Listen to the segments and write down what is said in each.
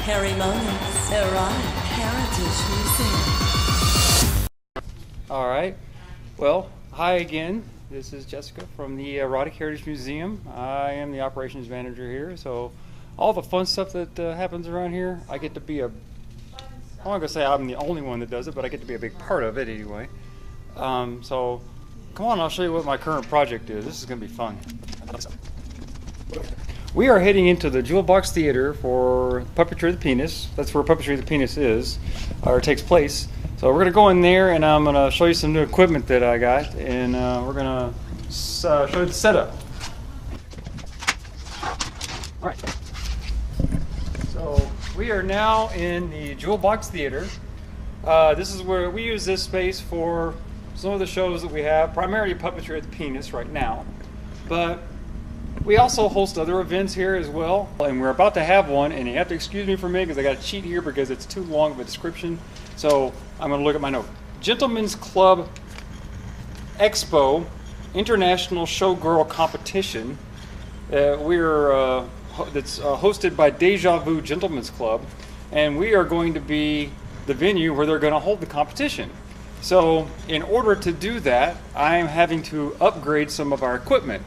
Harry's Erotic Heritage Museum. Alright, well, hi again. This is Jessica from the Erotic Heritage Museum. I am the operations manager here, so all the fun stuff that happens around here, I get to be I'm not going to say I'm the only one that does it, but I get to be a big part of it anyway. So, come on, I'll show you what my current project is. This is going to be fun. We are heading into the Jewel Box Theater for Puppetry of the Penis. That's where Puppetry of the Penis is, or takes place. So we're going to go in there and I'm going to show you some new equipment that I got, and we're going to show you the setup. Alright. So we are now in the Jewel Box Theater. This is where we use this space for some of the shows that we have, primarily Puppetry of the Penis right now. But we also host other events here as well, and we're about to have one, and you have to excuse me for me because I got to cheat here because it's too long of a description. So I'm going to look at my note. Gentlemen's Club Expo International Showgirl Competition. That's hosted by Deja Vu Gentlemen's Club, and we are going to be the venue where they're going to hold the competition. So in order to do that, I'm having to upgrade some of our equipment.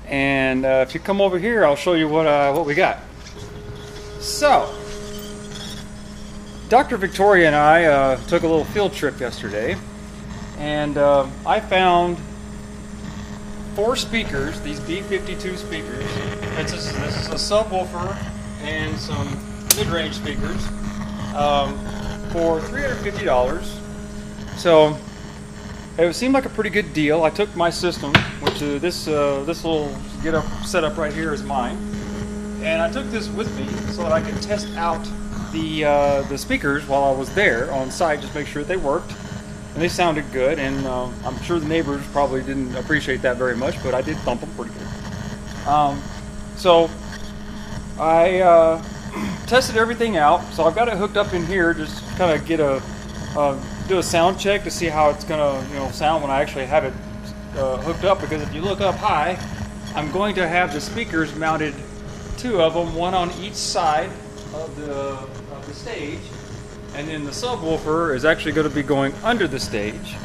And if you come over here, I'll show you what we got. So, Dr. Victoria and I took a little field trip yesterday, and I found 4 speakers, these B52 speakers. This is a subwoofer and some mid-range speakers for $350. So it seemed like a pretty good deal. I took my system, which this little setup right here is mine, and I took this with me so that I could test out the speakers while I was there on site, just make sure they worked, and they sounded good. And I'm sure the neighbors probably didn't appreciate that very much, but I did thump them pretty good. So I tested everything out. So I've got it hooked up in here, just kind of get do a sound check to see how it's gonna sound when I actually have it hooked up. Because if you look up high, I'm going to have the speakers mounted, 2 of them, one on each side of the stage, and then the subwoofer is actually going to be going under the stage.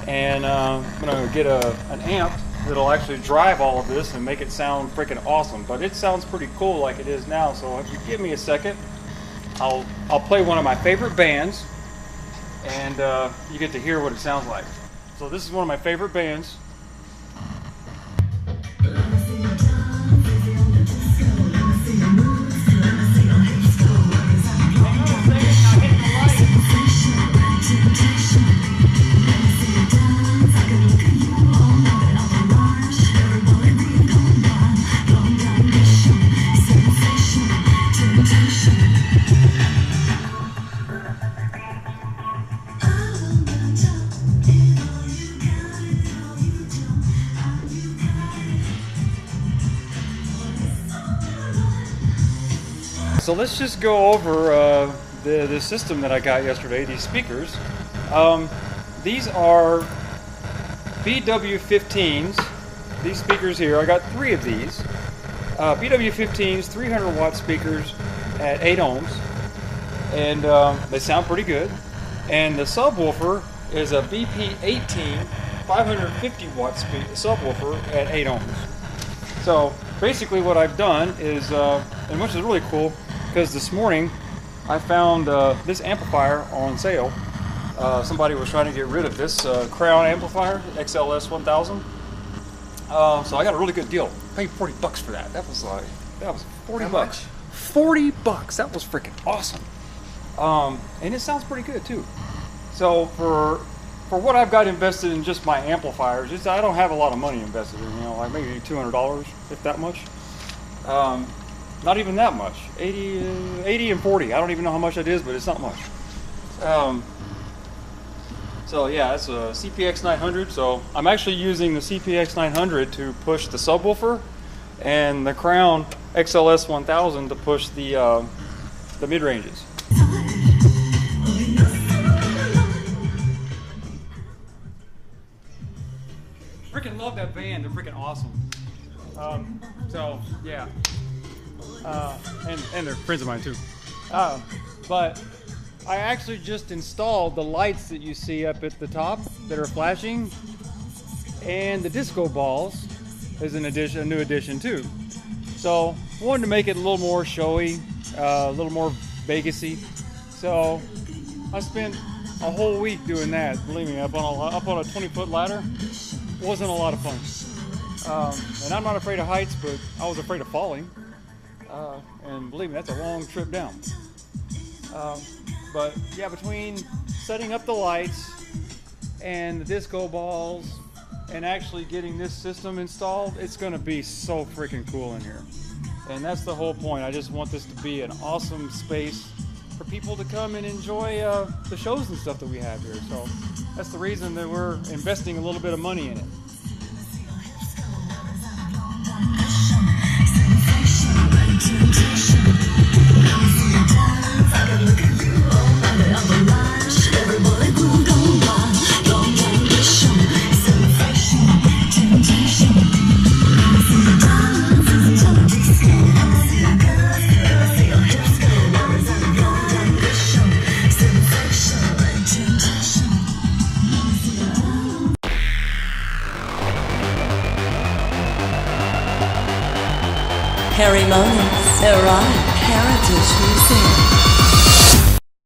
And I'm going to get an amp that'll actually drive all of this and make it sound freaking awesome. But it sounds pretty cool like it is now. So if you give me a second, I'll play one of my favorite bands, and you get to hear what it sounds like. So this is one of my favorite bands. So let's just go over the system that I got yesterday, these speakers. These are BW15s, these speakers here. I got 3 of these. BW15s, 300 watt speakers at 8 ohms. And they sound pretty good. And the subwoofer is a BP18, 550 watt subwoofer at 8 ohms. So basically what I've done is, and which is really cool, because this morning I found this amplifier on sale. Somebody was trying to get rid of this Crown amplifier, XLS 1000. So I got a really good deal. I paid $40 for that. That was 40 bucks. 40 bucks. That was freaking awesome. And it sounds pretty good too. So for what I've got invested in just my amplifiers, I don't have a lot of money invested in, like maybe $200, if that much. Not even that much. 80 and 40. I don't even know how much that is, but it's not much. So yeah, it's a CPX 900. So I'm actually using the CPX 900 to push the subwoofer, and the Crown XLS 1000 to push the mid ranges. Freaking love that band. They're freaking awesome. So yeah. And they're friends of mine too. But I actually just installed the lights that you see up at the top that are flashing, and the disco balls is a new addition too. So I wanted to make it a little more showy, a little more Vegas-y. So I spent a whole week doing that. Believe me, up on a 20-foot ladder. Wasn't a lot of fun. And I'm not afraid of heights, but I was afraid of falling. And believe me, that's a long trip down. But yeah, between setting up the lights and the disco balls and actually getting this system installed, it's going to be so freaking cool in here. And that's the whole point. I just want this to be an awesome space for people to come and enjoy the shows and stuff that we have here. So that's the reason that we're investing a little bit of money in it. Harry Mona's Erotic Heritage Museum.